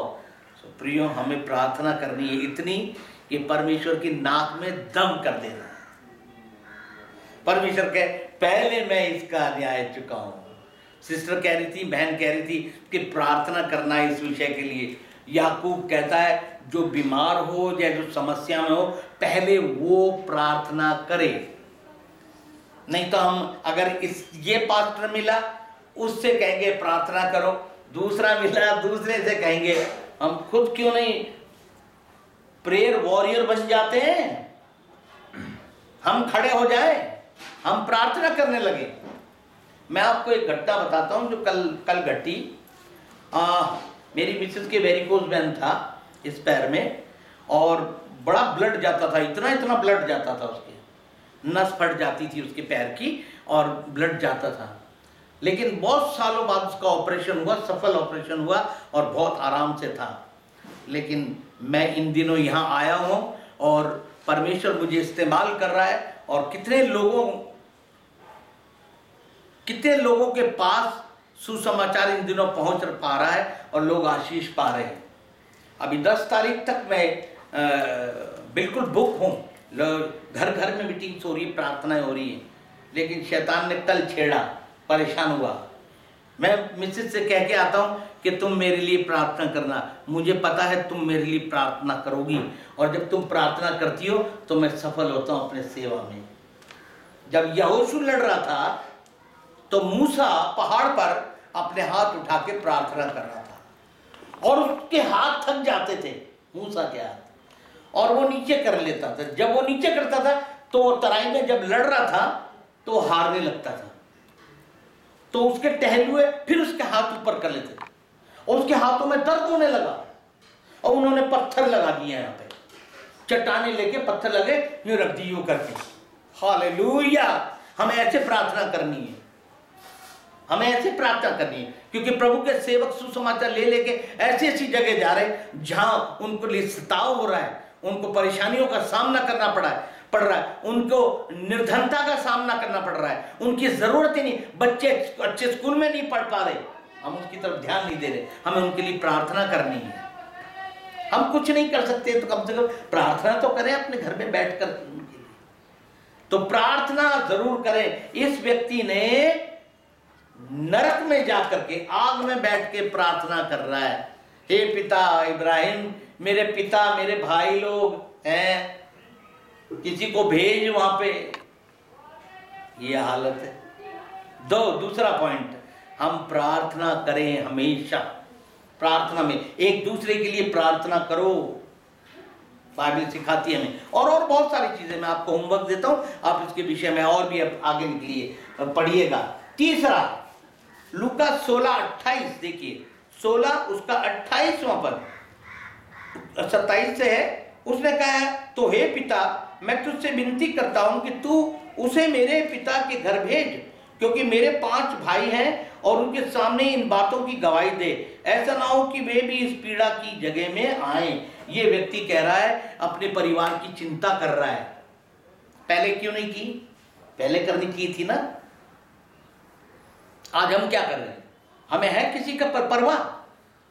तो प्रियो, हमें प्रार्थना करनी है इतनी कि परमेश्वर की नाक में दम कर देना। परमेश्वर कहे पहले मैं इसका न्याय चुकाऊं। सिस्टर कह रही थी, बहन कह रही थी कि प्रार्थना करना है इस विषय के लिए। याकूब कहता है जो बीमार हो या जो समस्या में हो, पहले वो प्रार्थना करे। नहीं तो हम अगर ये पास्टर मिला उससे कहेंगे प्रार्थना करो, दूसरा मिला दूसरे से कहेंगे। हम खुद क्यों नहीं प्रेयर वॉरियर बन जाते हैं? हम खड़े हो जाए, हम प्रार्थना करने लगे। मैं आपको एक घटना बताता हूं जो कल घटी। मेरी मिसेस के वेरिकोज वेन था इस पैर में और बड़ा ब्लड जाता था, इतना ब्लड जाता था, उसके नस फट जाती थी उसके पैर की और ब्लड जाता था। लेकिन बहुत सालों बाद उसका ऑपरेशन हुआ, सफल ऑपरेशन हुआ और बहुत आराम से था। लेकिन मैं इन दिनों यहाँ आया हूँ और परमेश्वर मुझे इस्तेमाल कर रहा है और कितने लोगों के पास सुसमाचार इन दिनों पहुंच पा रहा है और लोग आशीष पा रहे हैं। अभी 10 तारीख तक मैं बिल्कुल बुक हूँ, घर घर में मीटिंग्स हो रही है, प्रार्थनाएं हो रही है। लेकिन शैतान ने कल छेड़ा, परेशान हुआ। मैं मिसेस से कह के आता हूँ कि तुम मेरे लिए प्रार्थना करना, मुझे पता है तुम मेरे लिए प्रार्थना करोगी और जब तुम प्रार्थना करती हो तो मैं सफल होता हूँ अपने सेवा में। जब यहोशू लड़ रहा था तो मूसा पहाड़ पर अपने हाथ उठा के प्रार्थना कर रहा था और उसके हाथ थक जाते थे, मूसा के हाथ, और वो नीचे कर लेता था। जब वो नीचे करता था तो तराई में जब लड़ रहा था तो हारने लगता था, तो उसके टहलुए फिर उसके हाथ ऊपर कर लेते और उसके हाथों में दर्द होने लगा और उन्होंने पत्थर लगा दिया, यहाँ पे चट्टाने लेके पत्थर लगे, यूं रख दी यूं करके। हालेलुया! हमें ऐसे प्रार्थना करनी है, हमें ऐसे प्रार्थना करनी है, क्योंकि प्रभु के सेवक सुसमाचार ले लेके ऐसी ऐसी जगह जा रहे हैं जहां उनको लिए सताव हो रहा है, उनको परेशानियों का सामना करना पड़ रहा है, उनको निर्धनता का सामना करना पड़ रहा है, उनकी जरूरत ही नहीं, बच्चे अच्छे स्कूल में नहीं पढ़ पा रहे, हम उसकी तरफ ध्यान नहीं दे रहे। हमें उनके लिए प्रार्थना करनी है। हम कुछ नहीं कर सकते तो कम से कम प्रार्थना तो करें अपने घर में बैठकर उनके लिए। तो प्रार्थना जरूर करें। इस व्यक्ति ने नरक में जाकर के, आग में बैठ के प्रार्थना कर रहा है, हे पिता इब्राहिम, मेरे पिता, मेरे भाई लोग हैं, किसी को भेज वहां पे। ये हालत है। दूसरा पॉइंट, हम प्रार्थना करें हमेशा। प्रार्थना में एक दूसरे के लिए प्रार्थना करो। बाइबल सिखाती है हमें, और बहुत सारी चीजें। मैं आपको होमवर्क देता हूँ, आप इसके विषय में और भी आगे निकलिए, पढ़िएगा। तीसरा, लूका 16:28 देखिए, 16 उसका 28वां पद 27 से है। उसने कहा, तो हे पिता, मैं तुझसे विनती करता हूं कि तू उसे मेरे पिता के घर भेज, क्योंकि मेरे 5 भाई हैं और उनके सामने इन बातों की गवाही दे। ऐसा ना हो कि वे भी इस पीड़ा की जगह में आए। ये व्यक्ति कह रहा है, अपने परिवार की चिंता कर रहा है। पहले क्यों नहीं की? पहले करनी की थी ना। आज हम क्या कर रहे हैं? हमें है किसी का परवाह?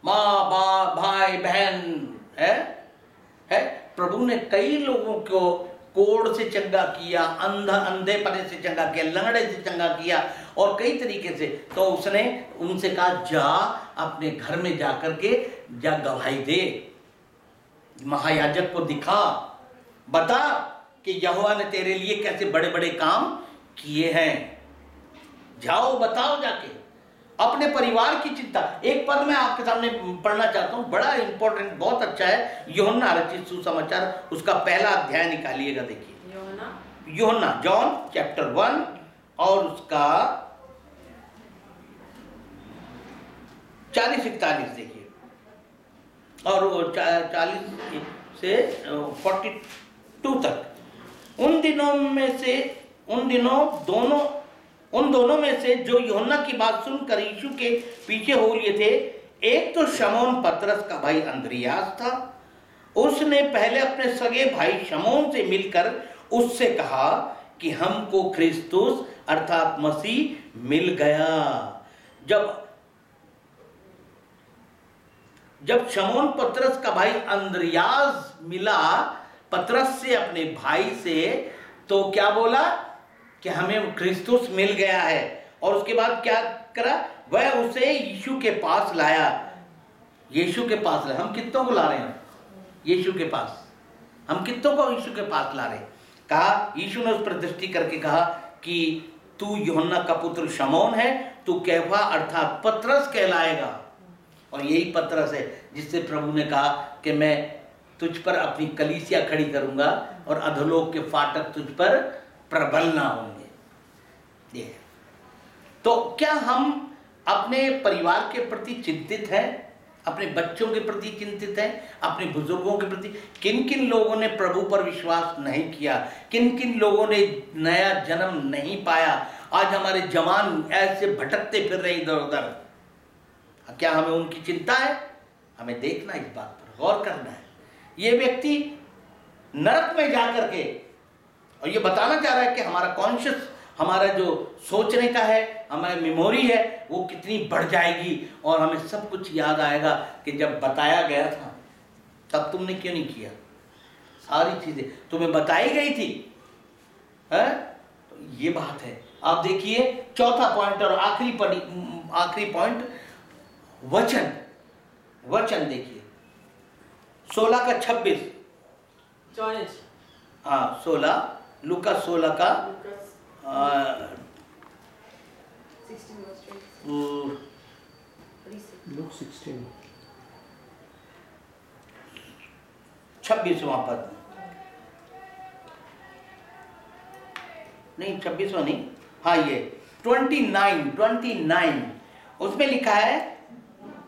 माँ बाप भाई बहन है। प्रभु ने कई लोगों को कोढ़ से चंगा किया, अंधेपने से चंगा किया, लंगड़े से चंगा किया और कई तरीके से। तो उसने उनसे कहा, जा अपने घर में जाकर के जा गवाही दे, महायाजक को दिखा, बता कि यहोवा ने तेरे लिए कैसे बड़े बड़े काम किए हैं। जाओ बताओ जाके अपने परिवार की चिंता। एक पद मैं आपके सामने पढ़ना चाहता हूं, बड़ा इंपॉर्टेंट, बहुत अच्छा है। यूहन्ना रचित सुसमाचार, उसका पहला अध्याय निकालिएगा। देखिए यूहन्ना, जॉन चैप्टर 1 और उसका 40-41 देखिए, और 40 से 42 तक। उन दोनों में से जो यूहन्ना की बात सुनकर यीशु के पीछे हो लिए थे, एक तो शमौन पतरस का भाई अंद्रियास था। उसने पहले अपने सगे भाई शमौन से मिलकर उससे कहा कि हमको क्रिस्तुस अर्थात मसीह मिल गया। जब शमौन पतरस का भाई अंद्रियास मिला पतरस से, अपने भाई से, तो क्या बोला कि हमें क्रिस्तुस मिल गया है। और उसके बाद क्या करा? वह उसे यीशु के पास लाया। यीशु के पास लाया। हम कितनों को ला रहे हैं? यीशु के पास। हम कितनों को यीशु के पास ला रहे हैं? कहा, यीशु ने उस पर दृष्टि करके कहा कि तू यूहन्ना का पुत्र शमौन है, तू कैफा अर्थात पतरस कहलाएगा। और यही पतरस है जिससे प्रभु ने कहा कि मैं तुझ पर अपनी कलीसिया खड़ी करूंगा और अधोलोक के फाटक तुझ पर प्रबल ना होंगे। ये तो क्या हम अपने परिवार के प्रति चिंतित हैं? अपने बच्चों के प्रति चिंतित हैं? अपने बुजुर्गों के प्रति? किन किन लोगों ने प्रभु पर विश्वास नहीं किया? किन किन लोगों ने नया जन्म नहीं पाया? आज हमारे जवान ऐसे भटकते फिर रहे इधर उधर। क्या हमें उनकी चिंता है? हमें देखना, इस बात पर गौर करना है। ये व्यक्ति नरक में जाकर के, और ये बताना चाह रहा है कि हमारा कॉन्शियस, हमारा जो सोचने का है, हमारी मेमोरी है, वो कितनी बढ़ जाएगी और हमें सब कुछ याद आएगा कि जब बताया गया था तब तुमने क्यों नहीं किया। सारी चीजें तुम्हें बताई गई थी, है? तो ये बात है। आप देखिए चौथा पॉइंट और आखिरी पॉइंट, वचन देखिए 16 का 26। हाँ 16, लूका 16 का 26वां पद, नहीं 26वां नहीं, हाँ ये 29 उसमें लिखा है,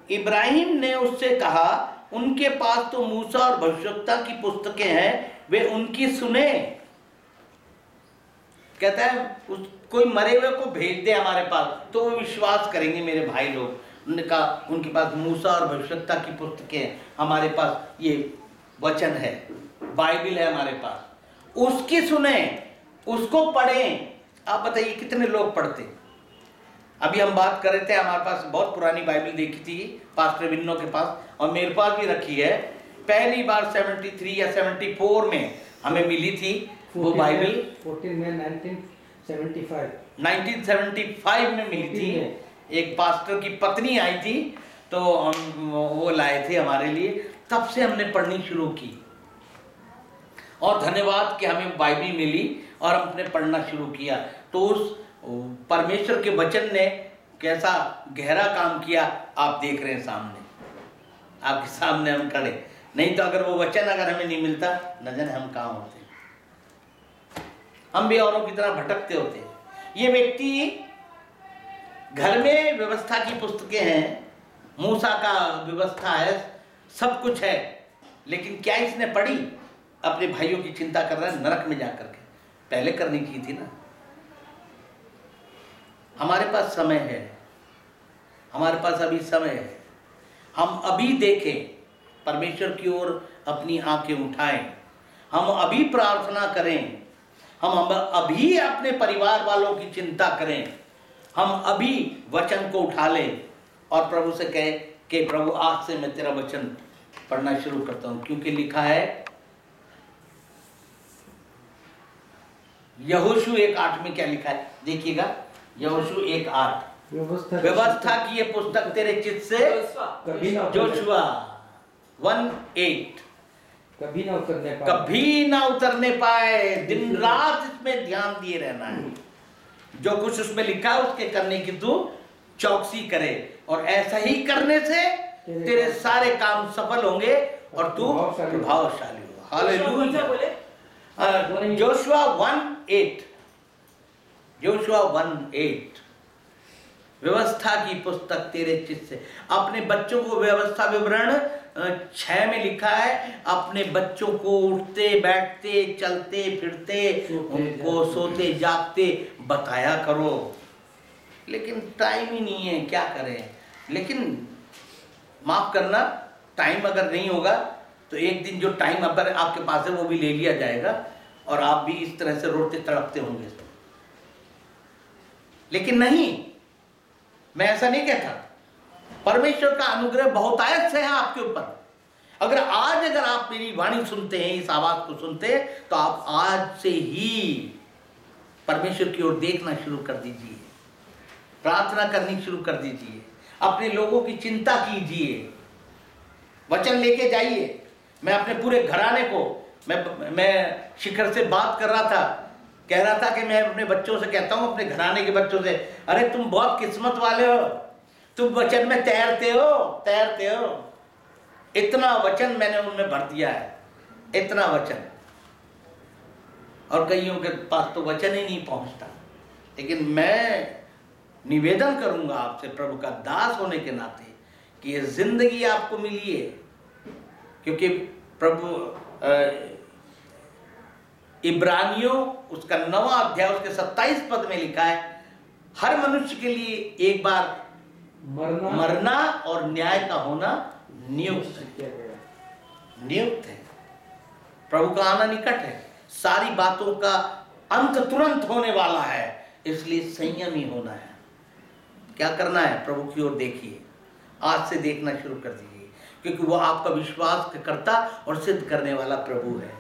इब्राहिम ने उससे कहा, उनके पास तो मूसा और भविष्यवक्ता की पुस्तकें हैं, वे उनकी सुने। कहता है कोई मरे हुए को भेज दे हमारे पास तो वो विश्वास करेंगे मेरे भाई लोग। उन्होंने कहा उनके पास मूसा और भविष्यवक्ता की पुस्तकें हैं, हमारे पास ये वचन है, बाइबल है हमारे पास, उसकी सुने, उसको पढ़ें। आप बताइए कितने लोग पढ़ते? अभी हम बात कर रहे थे, हमारे पास बहुत पुरानी बाइबल देखी थी पास्टर विन्नो के पास, और मेरे पास भी रखी है। पहली बार 73 या 74 में हमें मिली थी वो बाइबल। 14 में 1975 में मिली थी। एक पास्टर की पत्नी आई थी तो हम वो लाए थे हमारे लिए, तब से हमने पढ़नी शुरू की और धन्यवाद कि हमें बाइबल मिली और हमने पढ़ना शुरू किया। तो उस परमेश्वर के वचन ने कैसा गहरा काम किया आप देख रहे हैं, सामने आपके सामने हम खड़े। नहीं तो अगर वो वचन अगर हमें नहीं मिलता, न जाने हम कहाँ होते, हम भी औरों की तरह भटकते होते। ये व्यक्ति घर में व्यवस्था की पुस्तकें हैं, मूसा का व्यवस्था है, सब कुछ है, लेकिन क्या इसने पढ़ी? अपने भाइयों की चिंता कर रहा है नरक में जाकर के। पहले करनी की थी ना। हमारे पास समय है, हमारे पास अभी समय है, हम अभी देखें, परमेश्वर की ओर अपनी आंखें उठाएं, हम अभी प्रार्थना करें, हम अभी अपने परिवार वालों की चिंता करें, हम अभी वचन को उठा लें और प्रभु से कहें कि प्रभु आज से मैं तेरा वचन पढ़ना शुरू करता हूं, क्योंकि लिखा है यहोशू 1:8 में क्या लिखा है देखिएगा। यहोशू 1:8 व्यवस्था की ये पुस्तक तेरे चित्त से जोशुआ 1:8 कभी ना उतरने पाए, दिन रात इसमें ध्यान दिए रहना है। जो कुछ उसमें लिखा है उसके करने की तू चौकसी करे, और ऐसा ही करने से तेरे सारे काम सफल होंगे और तू प्रभावशाली होगा। हालेलुया। जोशुआ 1:8 जोशुआ 1:8 व्यवस्था की पुस्तक तेरे चित्त से। अपने बच्चों को व्यवस्था विवरण 6 में लिखा है, अपने बच्चों को उठते बैठते चलते फिरते उनको सोते जागते बताया करो। लेकिन टाइम ही नहीं है, क्या करें। लेकिन माफ करना, टाइम अगर नहीं होगा तो एक दिन जो टाइम अगर आपके पास है वो भी ले लिया जाएगा और आप भी इस तरह से रोते तड़पते होंगे। लेकिन नहीं, मैं ऐसा नहीं कहता। परमेश्वर का अनुग्रह बहुतायत से है आपके ऊपर। अगर आप मेरी वाणी सुनते हैं, इस आवाज को सुनते हैं, तो आप आज से ही परमेश्वर की ओर देखना शुरू कर दीजिए, प्रार्थना करनी शुरू कर दीजिए, अपने लोगों की चिंता कीजिए, वचन लेके जाइए। मैं अपने पूरे घराने को, मैं शिखर से बात कर रहा था, कह रहा था कि मैं अपने बच्चों से कहता हूं, अपने घराने के बच्चों से, अरे तुम बहुत किस्मत वाले हो, तुम वचन में तैरते हो। इतना वचन मैंने उनमें भर दिया है, इतना वचन। और कईयों के पास तो वचन ही नहीं पहुंचता। लेकिन मैं निवेदन करूंगा आपसे प्रभु का दास होने के नाते कि ये जिंदगी आपको मिली है, क्योंकि प्रभु इब्रानियों उसका 9वां अध्याय उसके 27 पद में लिखा है, हर मनुष्य के लिए एक बार मरना और न्याय का होना नियुक्त है। प्रभु का आना निकट है, सारी बातों का अंत तुरंत होने वाला है, इसलिए संयमी होना है। क्या करना है? प्रभु की ओर देखिए, आज से देखना शुरू कर दीजिए, क्योंकि वो आपका विश्वास करता और सिद्ध करने वाला प्रभु है।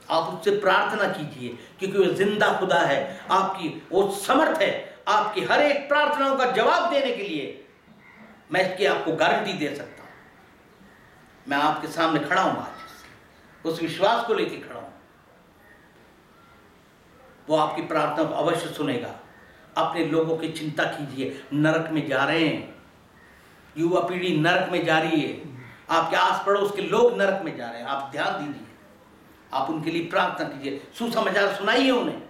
आप उससे प्रार्थना कीजिए, क्योंकि वो जिंदा खुदा है, आपकी वो समर्थ है आपकी हर एक प्रार्थनाओं का जवाब देने के लिए। मैं इसकी आपको गारंटी दे सकता हूं। मैं आपके सामने खड़ा हूं आज, उस विश्वास को लेकर खड़ा हूं। वो आपकी प्रार्थना को अवश्य सुनेगा। अपने लोगों की चिंता कीजिए, नरक में जा रहे हैं, युवा पीढ़ी नरक में जा रही है, आपके आस पड़ोस के लोग नरक में जा रहे हैं। आप ध्यान दीजिए, आप उनके लिए प्रार्थना कीजिए, सुसमाचार सुनाइए उन्हें।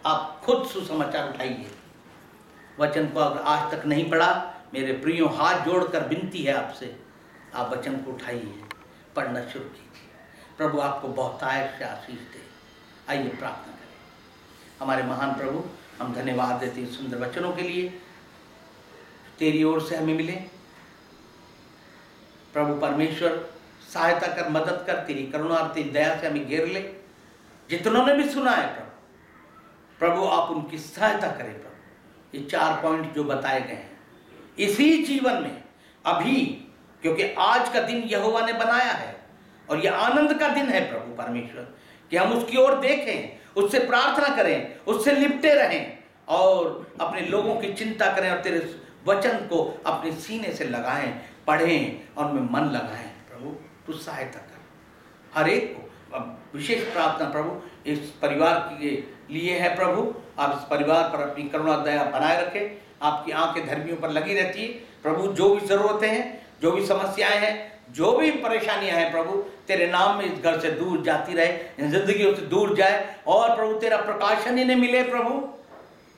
आप खुद सुसमाचार उठाइए। वचन को अगर आज तक नहीं पढ़ा, मेरे प्रियो हाथ जोड़कर विनती है आपसे, आप वचन को उठाइए, पढ़ना शुरू कीजिए। प्रभु आपको बहुतायत से आशीष दे। आइए प्रार्थना करें। हमारे महान प्रभु, हम धन्यवाद देते हैं सुंदर वचनों के लिए, तेरी ओर से हमें मिले। प्रभु परमेश्वर सहायता कर, मदद कर, तेरी करुणा और तेरी दया से हमें घेर ले। जितनों ने भी सुना है प्रभु आप उनकी सहायता करें। प्रभु ये 4 पॉइंट जो बताए गए हैं, इसी जीवन में अभी, क्योंकि आज का दिन यहोवा ने बनाया है और यह आनंद का दिन है प्रभु परमेश्वर, कि हम उसकी ओर देखें, उससे प्रार्थना करें, उससे लिपटे रहें और अपने लोगों की चिंता करें और तेरे वचन को अपने सीने से लगाएं, पढ़ें और उनमें मन लगाएं। प्रभु तू सहायता कर हर एक को। अब विशेष प्रार्थना प्रभु इस परिवार के लिए है। प्रभु आप इस परिवार पर अपनी करुणा दया बनाए रखें। आपकी आंखें धर्मियों पर लगी रहती है प्रभु। जो भी जरूरतें हैं, जो भी समस्याएं हैं, जो भी परेशानियां हैं प्रभु, तेरे नाम में इस घर से दूर जाती रहे, इन जिंदगियों से दूर जाए, और प्रभु तेरा प्रकाशन इन्हें मिले प्रभु,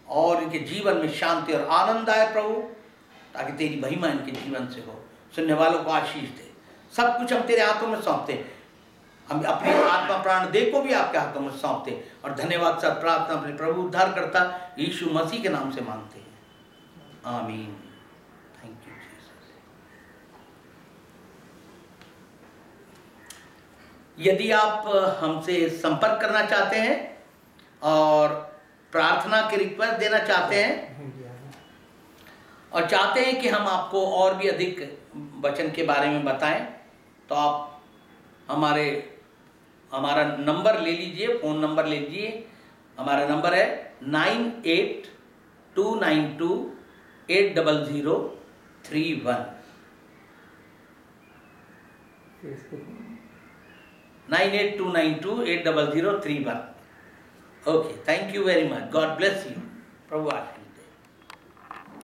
और इनके जीवन में शांति और आनंद आए प्रभु, ताकि तेरी महिमा इनके जीवन से हो। सुनने वालों को आशीष दे। सब कुछ हम तेरे हाथों में सौंपते, हम अपनी आत्मा प्राण देह को भी आपके हाथों में सौंपते, और धन्यवाद साथ प्रार्थना अपने प्रभु उद्धारकर्ता यीशु मसीह के नाम से मांगते हैं, आमीन। Thank you Jesus. यदि आप हमसे संपर्क करना चाहते हैं और प्रार्थना के रिक्वेस्ट देना चाहते हैं, और चाहते हैं कि हम आपको और भी अधिक वचन के बारे में बताएं, तो आप हमारा नंबर ले लीजिए, फ़ोन नंबर ले लीजिए। हमारा नंबर है 9829280031, 9829280031। Okay, thank you very much, God bless you, Prabhu Ashish.